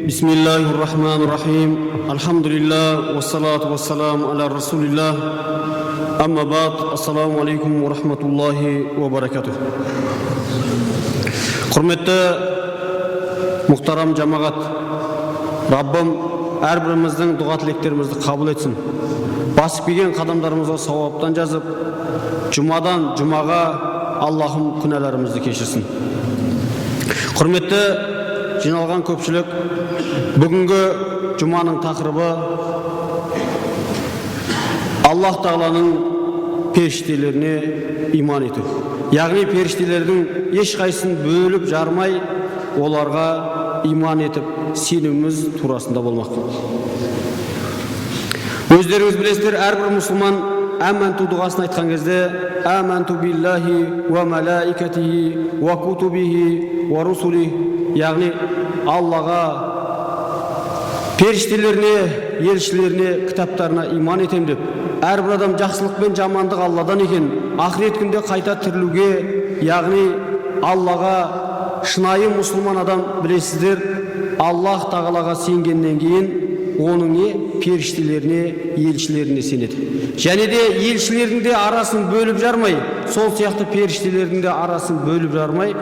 Бисмиллахир-рахманир-рахим. Алхамдулиллах, вассалату вассаламу аля расулиллах. Амма бад, ассаламу алейкум ва рахматуллахи ва баракатух. Құрметті мұхтарам жамағат, Раббым әрбіріміздің дұға тілектерімізді қабыл етсін. Басып келген қадамдарымызға сауаптан жазып, жұмадан жұмаға Аллахым күнәларымызды кешірсін. Құрметті жиналған көпшілік, бүгінгі жұманың тақырыбы Аллах Тағаланың періштелеріне иман ету. Яғни періштелердің ешқайсысын бөліп жармай, оларға иман етіп, сеніміміз турасында болмақ. Өздеріңіз білесіздер, әрбір мұсылман әмәнту дұғасын айтқан кезде әмәнту биллахи ва малаикатихи ва кутубихи ва русулихи, яғни Аллаға, періштелеріне, елшілеріне, кітаптарына иман етем деп, әрбір адам жақсылық пен жамандық Алладан екен, ақырет күнде қайта тірілуге, яғни Аллаға шынайы мұсылман адам, білесіздер, Аллах Тағалаға сенгеннен кейін оның періштелеріне, елшілеріне сенеді. Және де елшілердің де арасын бөліп жармай, сол сияқты періштелердің де арасын бөліп жармай,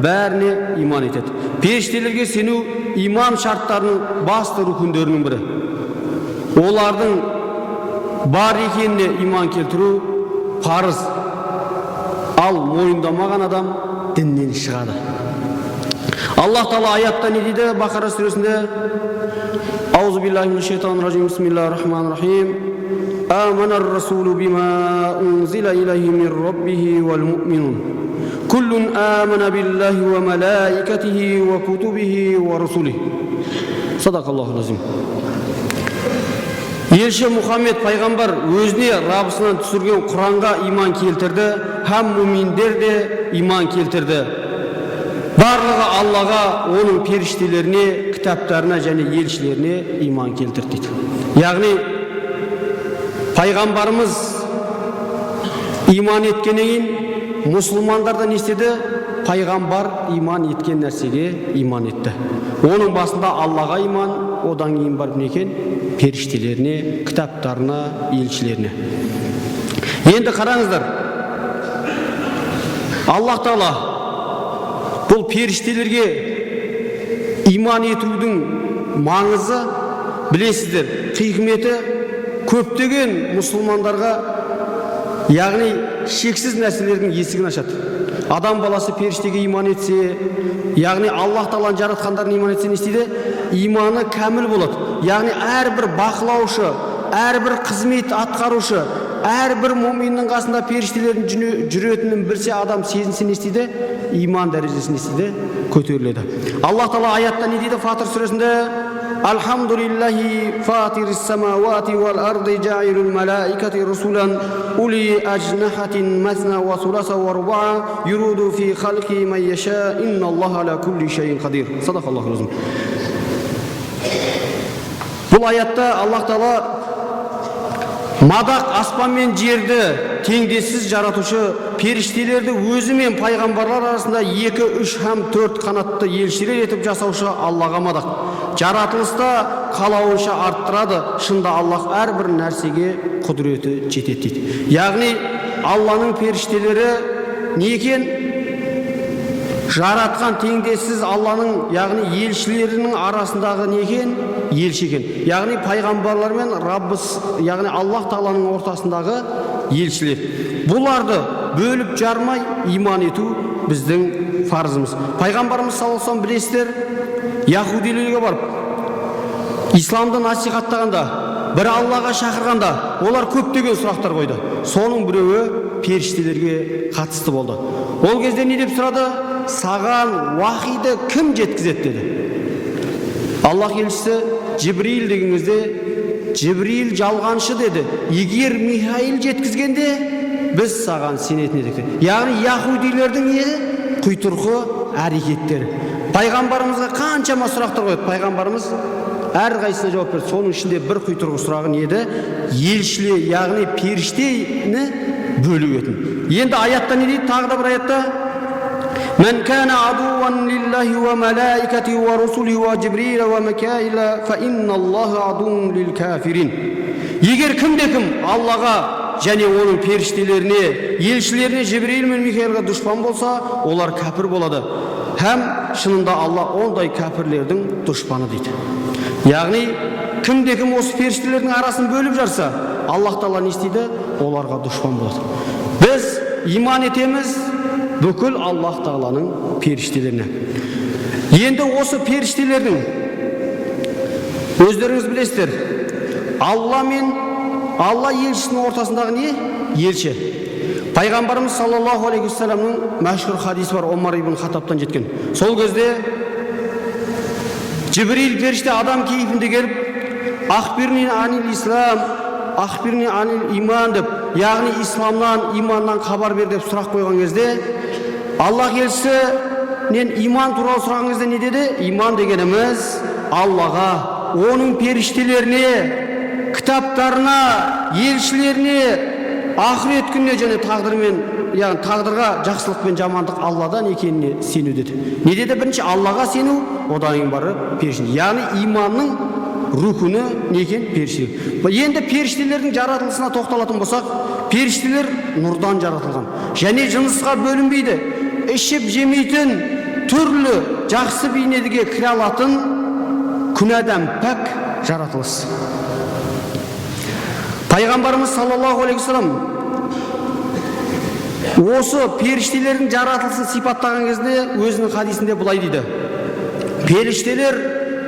бәріне иман етеді. Періштелерге сену иман шарттарының басты рукіндерінің бірі. Олардың бар екеніне иман келтіру парыз. Ал мойындамаған адам діннен шығады. Аллах Тағала аятта не дейді? Бақара сүресінде: Аузу биллахи минаш шайтанир ражим. Бисмиллахир-рахманир-рахим. Аманар расулу бима унзила илайхи мир раббихи вал муъминун. Куллун амана биллахи ва малаикатихи ва кутубихи ва русулихи. Садақаллаху лазим. Елші Мұхаммед пайғамбар өзіне Раббысынан түсірген Құранға иман келтірді, һәм муминдер де иман келтірді. Барлығы Аллаға, оның періштелеріне, кітаптарына және елшілеріне иман келтірді дейді. Яғни пайғамбарымыз иман еткеннен кейін мұсылмандар да не істеді? Пайғамбар иман еткен нәрсеге иман етті. Оның басында Аллаға иман, одан кейін барып не екен? Періштелеріне, кітаптарына, елшілеріне. Енді қараңыздар, Аллах Тағала бұл періштелерге иман етудің маңызы, білесіздер, хикметі көптеген мұсылмандарға, яғни шексіз нәрселердің есігін ашады. Адам баласы періштеге иман етсе, яғни Аллах Тағаланың жаратқандарын иман етсе, не істейді? Иманы кәміл болады. Яғни әрбір бақылаушы, әрбір қызмет атқарушы, әрбір муминнің қасында періштелердің жүретінін білсе, адам сезінсе, не істейді? Иман дәрежесін не істейді? Көтеріледі. Аллах Тағала аятта не дейді? Фатир сүресінде: Алхамдулиллахи фатирис самавати вал арди жаилул малаикати русулан ули ажнахатин масна ва суласа ва рубаа юруду фи халқи ман яша инналлаха ала кулли шайин қадир. Садақаллаху лазим. Бұл аятта Аллах Тағала мадақ аспан мен жерді теңдессіз жаратушы, періштелерді өзі мен пайғамбарлар арасында 2, 3 һәм 4 қанатты елшілер етіп жасаушы Аллаға мадақ. Жаратылыста қалауынша арттырады. Шында Аллах әрбір нәрсеге құдіреті жетеді дейді. Яғни Алланың періштелері не екен? Жаратқан теңдессіз Алланың, яғни елшілерінің арасындағы не екен? Елші екен. Яғни пайғамбарлар мен Раббыс, яғни Аллах Тағаланың ортасындағы елшілер. Бұларды бөліп жармай иман ету біздің парызымыз. Пайғамбарымыз саллаллаху алейхи ва саллям, білесіздер, яһудилерге барып исламды насихаттағанда, бір Аллаға шақырғанда, олар көптеген сұрақтар қойды. Соның біреуі періштелерге қатысты болды. Ол кезде не деп сұрады? Саған уахиді кім жеткізеді деді. Аллах елшісі Жибрил деген кезде, Жибрил жалғаншы деді. Егер Михаил жеткізгенде, біз саған сенетін едік. Яғни яһудилердің құйтырқы әрекеттері. Пайғамбарымызға қаншама сұрақтар қойды. Пайғамбарымыз әрқайсысына жауап берді. Соның ішінде бір құйтырқы сұрағы не еді? Елшілер, яғни періштені бөлу етін. Енді аятта не дейді? Тағы да бір аятта: من كان عدوا لله وملائكته ورسله وجبريل وميكائيل فإن الله عدو للكافرين. Егер кім Аллаға және оның періштелеріне, елшілеріне, Жибрил мен Микаилға дұшпан болса, олар кәпір болады. Һәм шынында Алла ондай кәпірлердің дұшпаны дейді. Яғни кім осы періштелердің арасын бөліп жарса, Аллах Тағала не істейді? Оларға дұшпан болады. Біз иман етеміз бүкіл Аллах Тағаланың періштелеріне. Енді осы періштелердің өздеріңіз білесіздер, Алла мен Алла елшісінің ортасындағы не? Елші. Пайғамбарымыз саллаллаху алейхи вассаламның мәшһүр хадисі бар, Омар ибн Хаттабтан жеткен. Сол кезде Жибрил періште адам кейпінде келіп, ахбирни анил ислам, ахбирни анил иман деп, яғни исламнан, иманнан хабар бер деп сұрақ қойған кезде, Аллах елшісінен иман туралы сұраған кезде не деді? Иман дегеніміз Аллаға, оның періштелеріне, кітаптарына, елшілеріне, ақырет күніне және тағдырға жақсылық пен жамандық Алладан екеніне сену деді. Не деді? Бірінші Аллаға сену, одан кейін бары періштелер. Яғни иманның рукуны не екен? Періштелер. Енді періштелердің жаратылысына тоқталатын болсақ, періштелер нұрдан жаратылған. Және жынысқа бөлінбейді. Ішіп жемейтін, түрлі жақсы бейнеге кіре алатын күнәдан пәк жаратылыс. Пайғамбарымыз саллаллаху алейхи вассалам осы періштелердің жаратылысын сипаттаған кезде өзінің хадисінде былай дейді: періштелер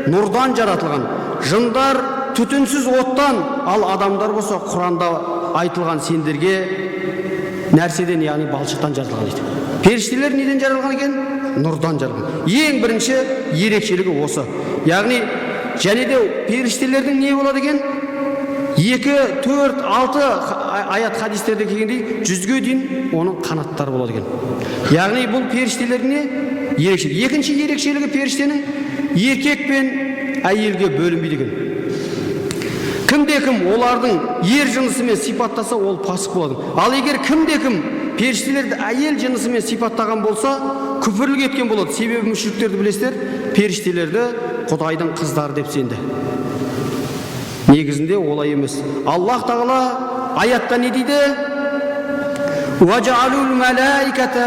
нұрдан жаратылған, жындар түтінсіз оттан, ал адамдар болса Құранда айтылған сендерге нәрседен, яғни балшықтан жаратылған дейді. Періштелер неден жаратылған екен? Нұрдан жаратылған. Ең бірінші ерекшелігі осы. Яғни және де періштелердің не болады екен? 2, 4, 6 аят хадистерде келгендей 100-ге дейін оның қанаттары болады екен. Яғни бұл періштелердің не? Ерекшелігі. Екінші ерекшелігі періштенің еркек пен әйелге бөлінбейді екен. Кім олардың ер жынысымен сипаттаса, ол пасық болады. Ал егер кім періштелерді әйел жынысымен сипаттаған болса, күпірлік еткен болады. Себебі мүшриктерді білесіздер, періштелерді Құдайдың қыздары деп сенді. Негізінде олай емес. Аллах Тағала аятта не дейді? وَجَعَلُوا الْمَلَائِكَةَ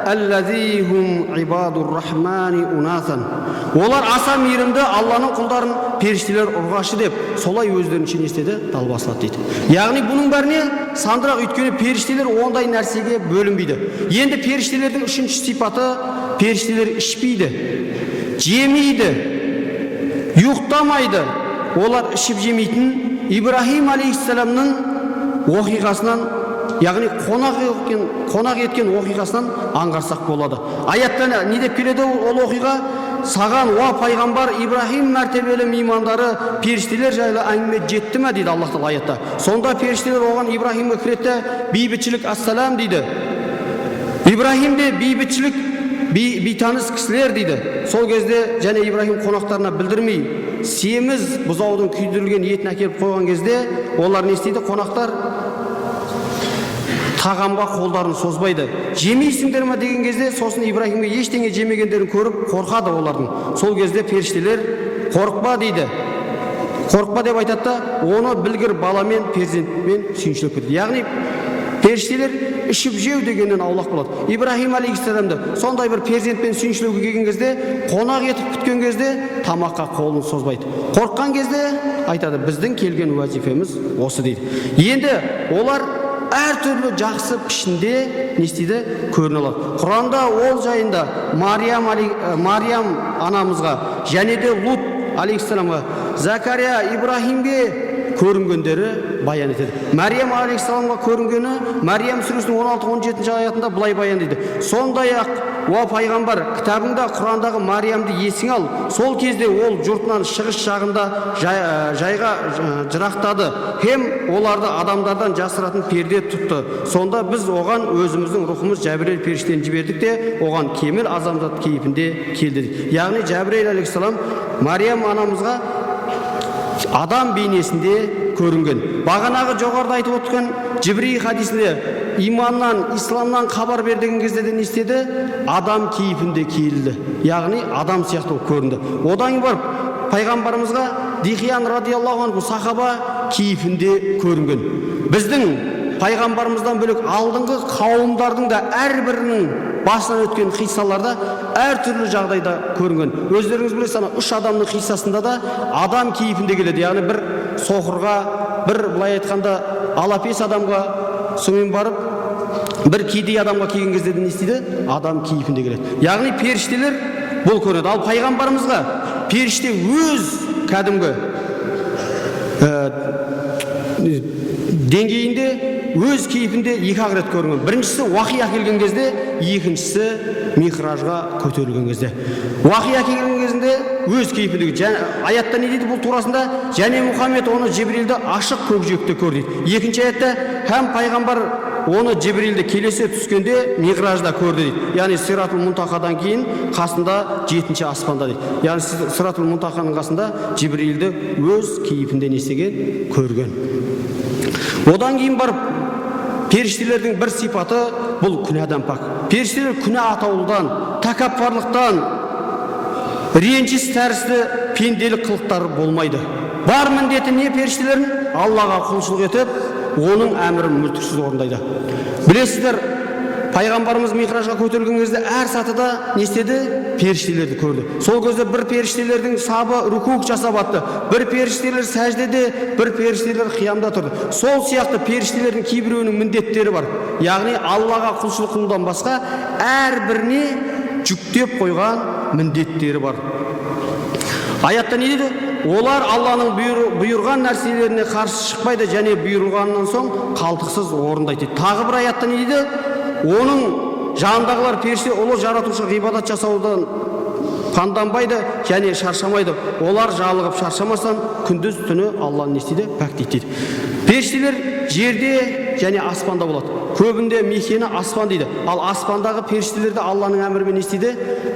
الَّذِيهُمْ عِبَادُ الرَّحْمَنِ أُنَاثًا. Олар аса мейірімді Алланың құлдарын періштелер ұрғашы деп, солай өздерінше не істеді? Далбасылады дейді. Яғни бұның бәріне сандырақ, өйткені періштелер ондай нәрсеге бөлінбейді. Енді періштелердің үшінші сипаты, періштелер ішпейді, жемейді, ұйықтамайды. Олар ішіп жемейтін Ибрахим алейхиссаламның оқиғасынан, яғни қонақ еткен оқиғасынан аңғарсақ болады. Аятта не деп келеді ол оқиға? Саған, уа пайғамбар, Ибрахим мәртебелі меймандары періштелер жайлы әңгіме жетті ме дейді Аллах Тағала аятта. Сонда періштелер оған Ибрахимге кіретті, бейбітшілік ассалам дейді. Ибрахим де бейбітшілік, бейтаныс кісілер дейді. Сол кезде және Ибрахим қонақтарына білдірмей, семіз бұзаудың күйдірілген етін әкеліп қойған кезде, олар не істейді? Қонақтар тағамға қолдарын созбайды. Жемейсіңдер ме деген кезде, сосын Ибрахимге ештеңе жемегендерін көріп қорқады олардың. Сол кезде періштелер қорықпа дейді. Қорықпа деп айтады да, оны білгір баламен, перзентмен сүйіншілеп кетеді. Яғни періштелер ішіп жеу дегеннен аулақ болады. Ибрахим алейхиссаламды сондай бір перзентпен сүйіншілеуге келген кезде, қонақ етіп күткен кезде тамаққа қолын созбайды. Қорыққан кезде айтады, біздің келген уәзифеміз осы дейді. Енді олар әртүрлі жақсы пішінде не істейді? Көріне алады. Құранда ол жайында Мариям анамызға және де Лут алейхиссаламға, Закария, Ибрахимге көрінгендері баян етеді. Мариям алейхиссаламға көрінгені Мариям сүресінің 16-17 аятында былай баян дейді: сондай-ақ, уа пайғамбар, кітабыңда Құрандағы Мариямды есің ал. Сол кезде ол жұртынан шығыс жағында жайға жырақтады, hem оларды адамдардан жасыратын перде тұтты. Сонда біз оған өзіміздің рухымыз Жәбірейіл періштені жібердік те, оған кемел азамзат кейпінде келді. Яғни Жәбірейіл алейхиссалам Мариям анамызға адам бейнесінде көрінген. Бағанағы жоғарыда айтып отырған Жибрил хадисінде иманнан, исламнан хабар бер деген кезде не істеді? Адам кейпінде киілді. Яғни адам сияқты көрінді. Одан кейін барып пайғамбарымызға Дихиян радиаллаху анху сахаба кейпінде көрінген. Біздің пайғамбарымыздан бөлек алдыңғы қауымдардың да әрбірінің басынан өткен қиссаларда әртүрлі жағдайда көрінген. Өздеріңіз білесіз, үш адамның қиссасында да адам кейпінде келеді. Яғни бір соқырға, бір былай айтқанда алапес адамға, сонымен барып бір кедей адамға келген кезде не істейді? Адам кейпінде келеді. Яғни періштелер бұл көрінеді. Ал пайғамбарымызға періште өз кәдімгі деңгейінде өз кейпінде екі-ақ рет көрінген. Біріншісі уахи әкелген кезде, екіншісі михражға көтерілген кезде. Уахи әкелген кезінде өз кейпінде. Аятта не дейді бұл турасында? Және Мұхаммед оны Жибрилді ашық көкжиекте көрді. Екінші аятта һәм пайғамбар оны Жибрилді келесі түскенде михражда көрді дейді. Яғни Сиратул Мунтахадан кейін қасында 7-ші аспанда дейді. Яғни Сиратул Мунтаханың қасында Жибрилді өз кейпінде не істеген? Көрген. Одан кейін барып періштелердің бір сипаты бұл күнәдан пак. Періштелер күнә атаулыдан, тәкаппарлықтан, ренжіс тәрізді пенделік қылықтары болмайды. Бар міндеті не періштелердің? Аллаға құлшылық етіп, оның әмірін мүлтіксіз орындайды. Білесіздер, пайғамбарымыз михражға көтерілген кезде әр сатыда не істеді? Періштелерді көрді. Сол кезде бір періштелердің сабы рукук жасап атты, бір періштелер сәждеде, бір періштелер қиямда тұрды. Сол сияқты періштелердің кейбіреуінің міндеттері бар. Яғни Аллаға құлшылық қылудан басқа әрбіріне жүктеп қойған міндеттері бар. Аятта не дейді? Олар Алланың бұйырған нәрселеріне қарсы шықпайды және бұйырғаннан соң қалтықсыз орындайды. Тағы бір аятта не дейді? Оның жанындағылар періште ұлы жаратушы ғибадат жасаудан панданбайды және шаршамайды. Олар жалығып шаршамастан күндіз түні Алланы не істейді? Пәктейді дейді. Періштелер жерде және аспанда болады. Көбінде мекені аспан дейді. Ал аспандағы періштелерді Алланың әмірімен не істейді?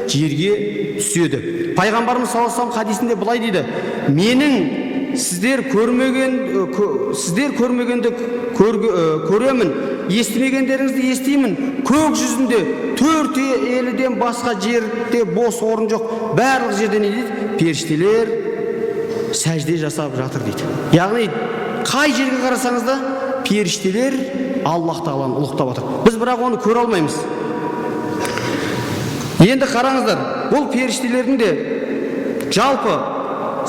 Жерге түседі. Пайғамбарымыз саллаллаху алейхи ва саллям хадисінде былай дейді: менің сіздер көрмегенді көремін, естімегендеріңізді естимін. Көк жүзінде төрт еліден басқа жерде бос орын жоқ. Барлық жерде не дейді? Періштелер сәжде жасап жатыр дейді. Яғни қай жерге қарасаңыз да періштелер Аллах тағаланы ұлықтап жатыр. Біз бірақ оны көре алмаймыз. Енді қараңыздар, бұл періштелердің де жалпы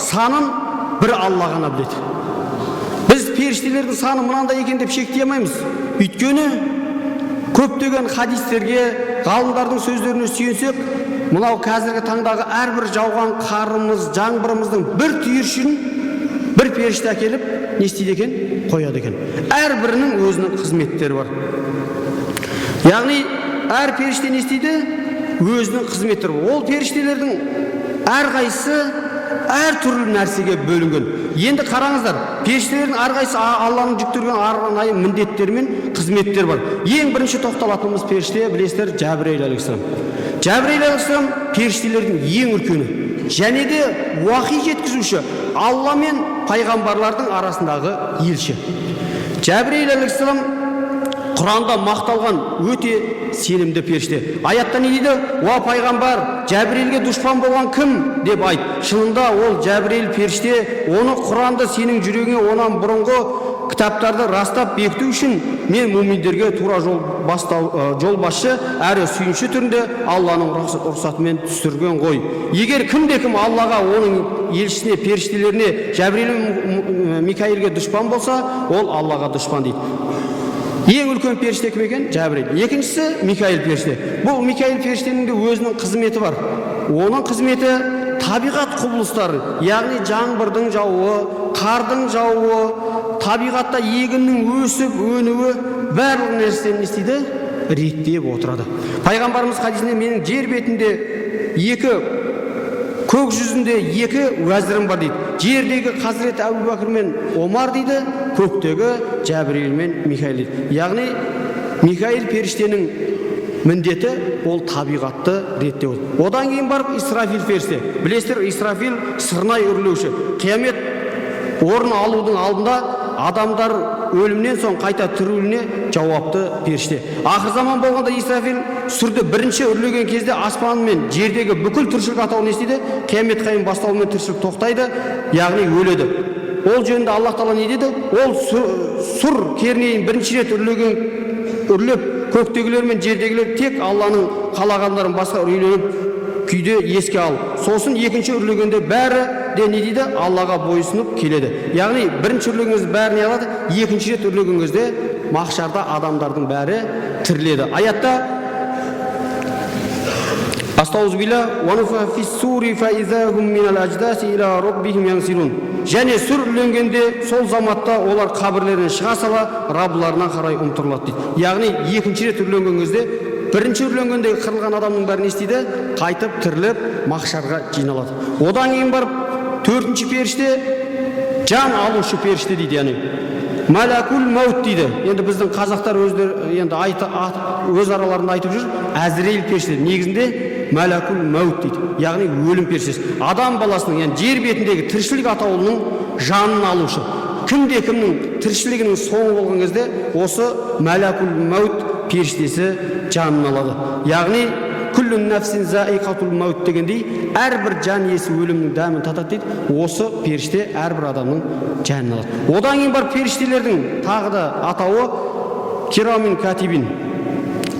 санын бір Алла ғана біледі. Біз періштелердің саны мынандай екен деп шектей алмаймыз. Өйткені көптеген хадистерге, ғалымдардың сөздеріне сүйенсек, мынау қазіргі таңдағы әрбір жауған қарымыз, жаңбырымыздың бір түйіршін бір періште әкеліп не істейді екен? Қояды екен. Әрбірінің өзінің қызметтері бар. Яғни әр періште не істейді? Өзінің қызметтері бар. Ол періштелердің әрқайсысы әр түрлі нәрсеге бөлінген. Енді қараңыздар, періштелердің әрқайсысы Алланың жүктелген арнайы міндеттері мен қызметтері бар. Ең бірінші тоқталатынымыз періште, білесіздер, Жәбірейіл алейхиссалам. Жәбірейіл алейхиссалам періштелердің ең үлкені және де уахи жеткізуші, Алла мен пайғамбарлардың арасындағы елші. Жәбірейіл алейхиссалам Құранда мақталған өте сенімді періште. Аятта не дейді? Уа пайғамбар, Жәбірейілге дұшпан болған кім деп айт. Шынында ол Жәбірейіл періште, оны Құранда сенің жүрегіңе онан бұрынғы кітаптарды растап бекіту үшін мен муминдерге тура жол басшы әрі сүйінші түрінде Алланың рұқсатымен түсірген ғой. Егер кім-де-кім Аллаға, оның елшісіне, періштелеріне, Жәбірейіл Микаилге дұшпан болса, ол Аллаға дұшпан дейді. Ең үлкен періште кім екен? Жәбірейіл. Екіншісі Микаил періште. Бұл Микаил періштенің де өзінің қызметі бар. Оның қызметі табиғат құбылыстары, яғни жаңбырдың жауы, қардың жауы, табиғатта егіннің өсіп өнуі, барлық нәрсені не істейді? Реттеп отырады. Пайғамбарымыз хадисінде менің жер бетінде көк жүзінде екі уәзірім бар дейді. Жердегі Хазірет Әбу Бәкір мен Омар дейді, көктегі Жәбірейіл мен Микаил дейді. Яғни Микаил періштенің міндеті ол табиғатты реттеу. Одан кейін барып Исрафил періште. Білесіздер, Исрафил сырнай үрлеуші. Қиямет орын алудың алдында адамдар өлімнен соң қайта тірілуіне жауапты періште. Ақыр заман болғанда Исрафил сүрді бірінші үрлеген кезде аспан мен жердегі бүкіл тіршілік атауын естиді. Қиямет қайым басталуымен тіршілік тоқтайды, яғни өледі. Ол жөнінде Аллах Тағала не деді? Ол сұр кернейін бірінші рет үрлеп көктегілер мен жердегілер тек Алланың қалағандарын басқа үрейленіп күйде еске ал. Сосын екінші үрлегенде бәрі де не дейді? Аллаға бойсынып келеді. Яғни бірінші үрлеген кезде бәрі не алады? Екінші рет үрлеген кезде махшарда адамдардың бәрі тіріледі. Аятта Астаузбилля вануфа фиссури фаизахум минал адждаси иля раббихим янсилун. Және сүр үрленгенде сол заматта олар қабірлерінен шыға сала Раббыларына қарай ұмтырылады дейді. Яғни екінші рет үрленген кезде бірінші үрленгенде қырылған адамның бәрін естиді, қайтып тіріліп махшарға жиналады. Одан кейін барып төртінші періште жан алушы періште дейді, яғни Малакул маут дейді. Енді біздің қазақтар өз араларында айтып жүр, Әзірейіл періште. Негізінде Малакул маут дейді. Яғни өлім періштесі. Адам баласының, яғни жер бетіндегі тіршілік атаулының жанын алушы. Кімде кімнің тіршілігінің соңы болған кезде осы Малакул маут періштесі жанын алады. Яғни күллу нафсин заиқатул маут дегендей, әрбір жан иесі өлімнің дәмін татады дейді. Осы періште әрбір адамның жанын алады. Одан кейін бар періштелердің тағы да атауы кирамин катибин.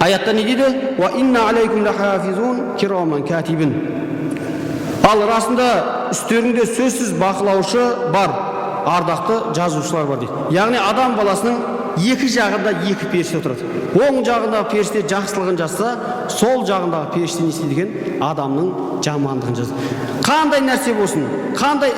Аятта не дейді? Ва инна алейкум лахафизун кираман катибин. Ал расында үстеріңде сөзсіз бақылаушы бар, ардақты жазушылар бар дейді. Яғни адам баласының екі жағында екі періште отырады. Оң жағындағы періште жақсылығын жазса, сол жағындағы періште не істейді екен? Адамның жамандығын жазады. Қандай нәрсе болсын, қандай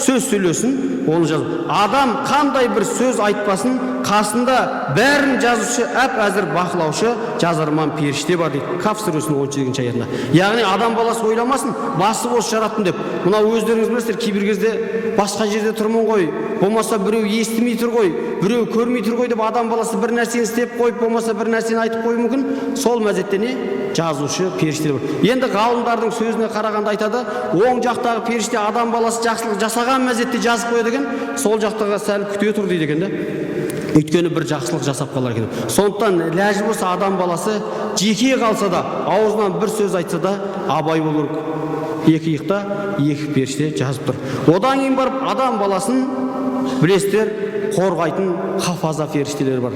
сөз сөйлесін, оны жазады. Адам қандай бір сөз айтпасын, қасында бәрін жазушы, әп-әзір бақылаушы жазарман періште бар дейді. Каф сүресінің 17-ші аятында. Яғни адам баласы ойламасын, басы бос жараттым деп. Мына өздеріңіз білесіздер, кейбір кезде басқа жерде тұрмын ғой, болмаса біреу естімей тұр ғой, біреу көрмей тұр ғой деп адам баласы бір нәрсені істеп қойып, болмаса бір нәрсені айтып қойып мүмкін. Сол мәзетте не? Жазушы періште бар. Енді ғалымдардың сөзіне қарағанда айтады, оң жақтағы періште адам баласы жақсылық жасаған мәзетте жазып қояды екен, сол жақтағы сәл күте тұр дейді екен. Өйткені бір жақсылық жасап қалар екен. Сондықтан ләжі болса адам баласы жеке қалса да, аузынан бір сөз айтса да абай болу керек. Екі иықта екі періште жазып тұр. Одан кейін барып адам баласын білесіздер, қорғайтын хафаза періштелер бар.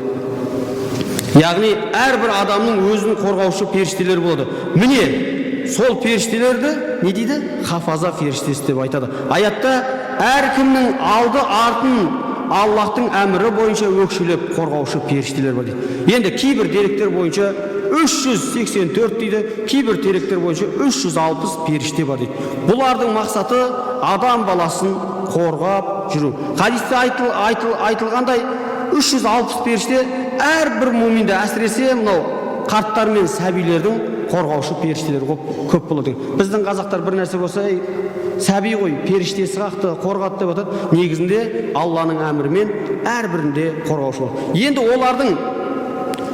Яғни әрбір адамның өзінің қорғаушы періштелері болады. Міне сол періштелерді не дейді? Хафаза періштесі деп айтады. Аятта әркімнің алды артын Аллахтың әмірі бойынша өкшелеп қорғаушы періштелер бар дейді. Енді кейбір деректер бойынша 384 дейді, кейбір деректер бойынша 360 періште бар дейді. Бұлардың мақсаты адам баласын қорғап жүру. Хадисте айтылғандай 360 періште әрбір муминде, әсіресе мынау қарттар мен сәбилердің қорғаушы періштелер көп болады. Біздің қазақтар бір нәрсе болса, сәби ғой, періштесі қақты, қорғады деп атады. Негізінде Алланың әмірімен әрбірінде қорғаушы болады. Енді олардың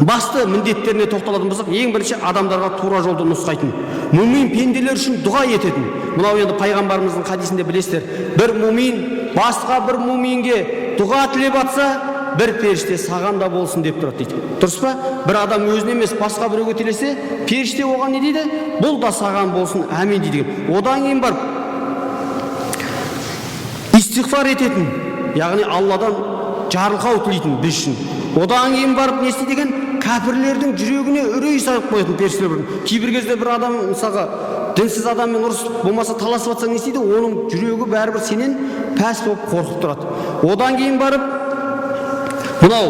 басты міндеттеріне тоқталатын болсақ, ең бірінші адамдарға тура жолды нұсқайтын, мумин пенделер үшін дұға ететін. Мынау енді пайғамбарымыздың хадисінде білесіздер, бір мумин басқа бір муминге дұға тілеп атса, бір періште саған да болсын деп тұрады дейді. Дұрыс па? Бір адам өзіне емес басқа біреуге тілесе, періште оған не дейді? Бұл да саған болсын, әмин дейді. Одан кейін барып истиғфар ететін, яғни Алладан жарылқау тілейтін біз үшін. Одан кейін барып не істейді екен? Кәпірлердің жүрегіне үрей салып қоятын періштелер бар. Кейбір кезде бір адам, мысалға, дінсіз адаммен ұрысып, болмаса таласып жатсаң не істейді? Оның жүрегі бәрібір сенен пәс болып қорқып тұрады. Одан кейін барып мынау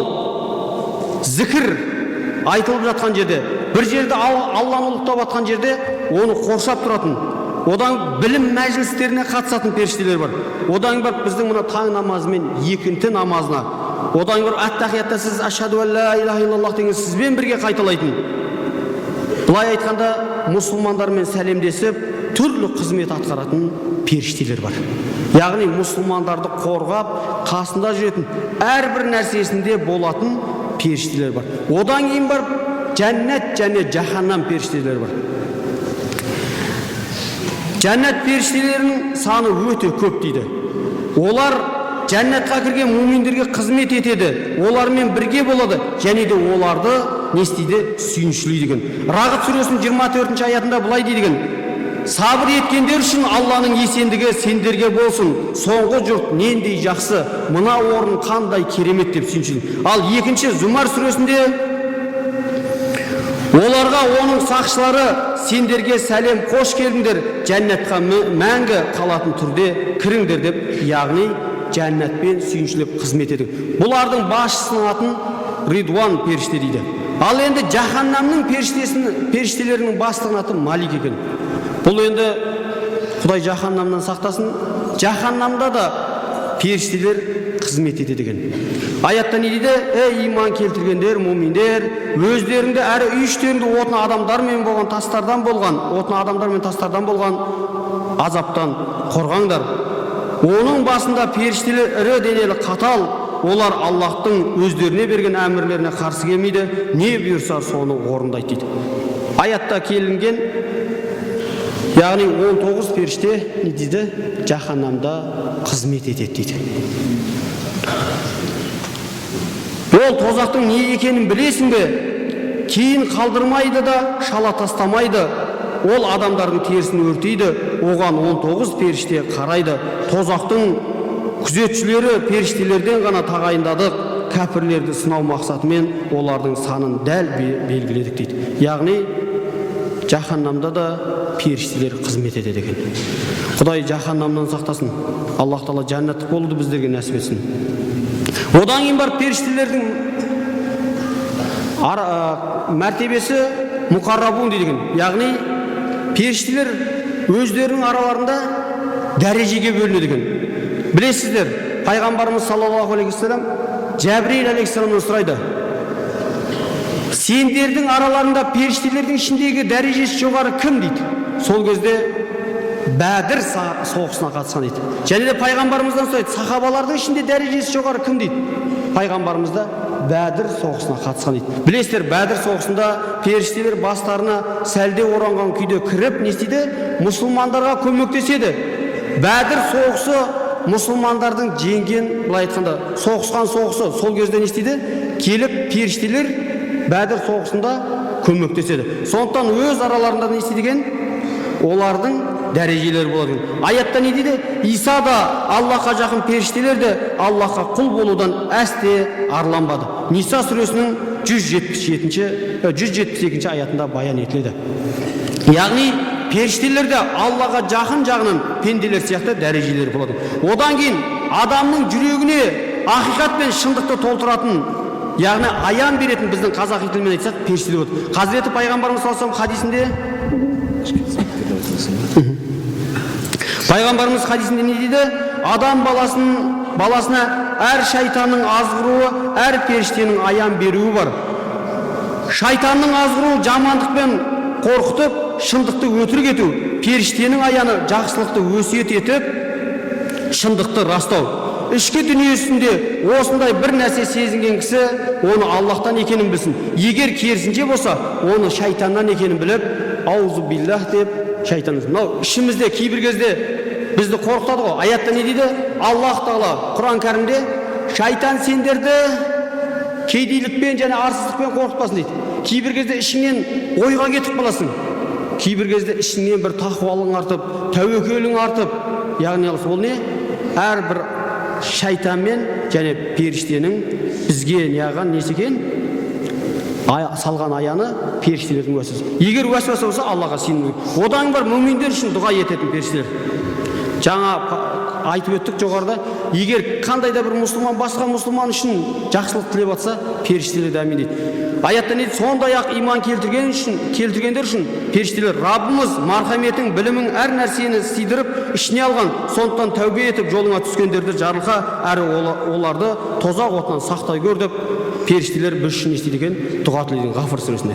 зікір айтылып жатқан жерде, бір жерде Алланы ұлықтап жатқан жерде оны қоршап тұратын, одан білім мәжілістеріне қатысатын періштелер бар. Одан бар біздің мына таң намазы мен екінті намазына, одан бар ат-тахиятта сіз ашхаду ан ла илаха иллаллах деген сізбен бірге қайталайтын. Былай айтқанда мұсылмандармен сәлемдесіп, түрлі қызмет атқаратын періштелер бар. Яғни мұсылмандарды қорғап, қасында жүретін, әрбір нәрсесінде болатын періштелер бар. Одан кейін бар жәннат және жаһаннам періштелер бар. Жәннат періштелерінің саны өте көп дейді. Олар жәннатқа кірген муминдерге қызмет етеді, олармен бірге болады, және де оларды не істейді? Сүйіншілейді деген. Рағд сүресінің 24 аятында былай дейді деген: сабыр еткендер үшін Алланың есендігі сендерге болсын, соңғы жұрт нендей жақсы, мына орын қандай керемет деп сүйіншілейді. Ал екінші Зумар сүресінде: оларға оның сақшылары сендерге сәлем, қош келдіңдер, жәннатқа мәңгі қалатын түрде кіріңдер деп, яғни жәннатпен сүйіншілеп қызмет етеді. Бұлардың басшысының атын Ридуан періште дейді. Ал енді жаһаннамның періштелерінің бастығының аты Малик екен. Бұл енді Құдай жаһаннамнан сақтасын, жаһаннамда да періштелер қызмет етеді екен. Аятта не дейді? Ей иман келтіргендер, муминдер, өздеріңді әрі үй іштеріңді отын адамдармен тастардан болған азаптан қорғаңдар. Оның басында періштелер ірі денелі қатал, олар Аллахтың өздеріне берген әмірлеріне қарсы келмейді, не бұйырса соны орындайды дейді. Аятта келінген, яғни 19 періште не дейді? Жаһаннамда қызмет етеді дейді. Ол тозақтың не екенін білесің бе? Кейін қалдырмайды да, шала тастамайды. Ол адамдардың терісін өртейді, оған 19 періште қарайды. Тозақтың күзетшілері періштелерден ғана тағайындадық, кәпірлерді сынау мақсатымен олардың санын дәл белгіледік дейді. Яғни жаһаннамда да періштелер қызмет етеді екен. Құдай жаһаннамнан сақтасын. Аллах Тағала жәннаттық болуды біздерге нәсіп етсін. Одан кейін бар періштелердің мәртебесі мұқаррабун дейді екен. Яғни періштелер өздерінің араларында дәрежеге бөлінеді екен. Білесіздер, пайғамбарымыз саллаллаху алейхи вассалам Жәбірейіл алейхиссаламнан сұрайды: сендердің араларында періштелердің ішіндегі дәрежесі жоғары кім дейді? Сол кезде Бәдір соғысына қатысқан дейді. Және де пайғамбарымыздан сұрайды: сахабалардың ішінде дәрежесі жоғары кім дейді? Пайғамбарымыз да Бәдір соғысына қатысқан дейді. Білесіздер, Бәдір соғысында періштелер бастарына сәлде оранған күйде кіріп, не істейді? Мұсылмандарға көмектеседі. Бәдір соғысы мұсылмандардың жеңген, былай айтқанда, соғысқан соғысы. Сол кезде не істейді? Келіп періштелер Бәдір соғысында көмектеседі. Сондықтан өз араларында не істейді екен? Олардың дәрежелері болады. Аятта не дейді? Иса да, Аллахқа жақын періштелер де Аллахқа құл болудан әсте арланбады. Ниса сүресінің 172 аятында баян етіледі. Яғни періштелер де Аллаға жақын жағынан пенделер сияқты дәрежелері болады. Одан кейін адамның жүрегіне ақиқат пен шындықты толтыратын, яғни аян беретін, біздің қазақи тілмен айтсақ, періштелер болады. Хазіреті пайғамбарымыз саллаллаху алейхи вассалам хадисінде Пайғамбарымыз хадисінде не дейді? Адам баласына әр шайтанның азғыруы, әр періштенің аян беруі бар. Шайтанның азғыруы жамандықпен қорқытып, шындықты өтірік ету. Періштенің аяны жақсылықты өсиет етіп, шындықты растау. Ішкі дүниесінде осындай бір нәрсе сезінген кісі оны Аллахтан екенін білсін. Егер керісінше болса, оны шайтаннан екенін біліп, аузу биллах деп шайтан. Мынау ішімізде кейбір кезде бізді қорқытады ғой. Аятта не дейді? Аллах Тағала Құран кәрімде шайтан сендерді кедейлікпен және арсыздықпен қорқытпасын дейді. Кейбір кезде ішіңнен ойға кетіп қаласың. Кейбір кезде ішіңнен бір тақуалың артып, тәуекелің артып, яғни ол не? Әрбір шайтанмен және періштенің бізге неғаған несі екен? Салған аяны періштелердің уәсвасы. Егер уәсвасы болса, Аллаға сену. Одан бар мүминдер үшін дұға ететін періштелер. Жаңа айтып өттік жоғарыда, егер қандай да бір мұсылман басқа мұсылман үшін жақсылық тілеп жатса, періштелер дәмин дейді. Аятта не дейді? Сондай-ақ иман келтіргендер үшін періштелер: Раббымыз мархаметің, білімің әр нәрсені сыйдырып ішіне алған, сондықтан тәубе етіп жолыңа түскендерді жарылқа, әрі оларды тозақ отынан сақтай көр деп періштелер біз үшін істейді екен, дұға тілейді Ғафыр сүресінде.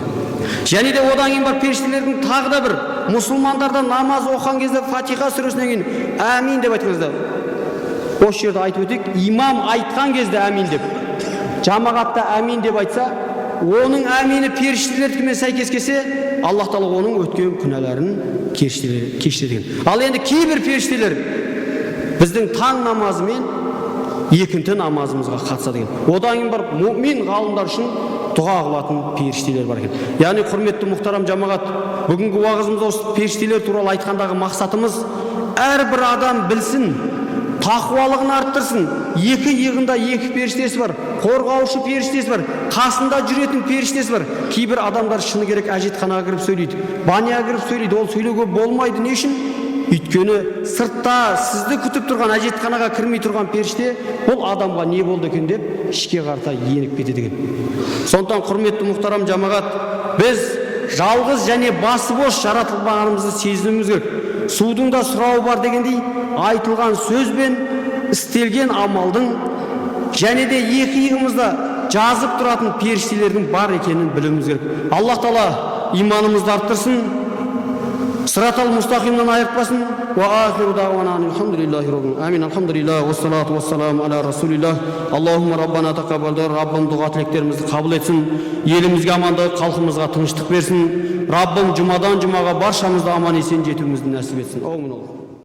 Және де одан кейін бар періштелердің тағы да бір мұсылмандарда намаз оқыған кезде Фатиха сүресінен кейін әмин деп айтқан кезде, осы жерде айтып өтейік, имам айтқан кезде әмин деп, жамағатта әмин деп айтса, оның әмині періштелердікімен сәйкес келсе, Аллах Тағала оның өткен күнәларын кешіреді екен. Ал енді кейбір періштелер біздің таң намазымен екінші намазымызға қатысады деген. Одан кейін барып мұмин ғалымдар үшін дұға қылатын періштелер бар екен. Яғни құрметті мұхтарам жамағат, бүгінгі уағызымызда осы періштелер туралы айтқандағы мақсатымыз әрбір адам білсін, тақуалығын арттырсын. Екі иығында екі періштесі бар, қорғаушы періштесі бар, қасында жүретін періштесі бар. Кейбір адамдар шыны керек әжетханаға кіріп сөйлейді, баняға кіріп сөйлейді. Ол сөйлеуге болмайды. Не үшін? Өйткені сыртта сізді күтіп тұрған әжетханаға кірмей тұрған періште бұл адамға не болды екен деп ішке қарта еніп кетеді екен. Сондықтан құрметті мұхтарам жамағат, біз жалғыз және басы бос жаратылмағанымызды сезінуіміз керек. Судың да сұрауы бар дегендей, айтылған сөз бен істелген амалдың және де екі иығымызда жазып тұратын періштелердің бар екенін білуіміз керек. Аллах Тағала иманымызды арттырсын, сыратал мұстақимнан айыртпасын. Ва ахиру дағуана алхамдулиллахи раббил амин. Алхамдулиллах уассалату уассаламу аля расулиллах. Аллахумма раббана тақаббалдар. Раббым дұға тілектерімізді қабыл етсін. Елімізге амандық, халқымызға тыныштық берсін. Раббым жұмадан жұмаға баршамызды аман есен жетуімізді нәсіп етсін. Аумин.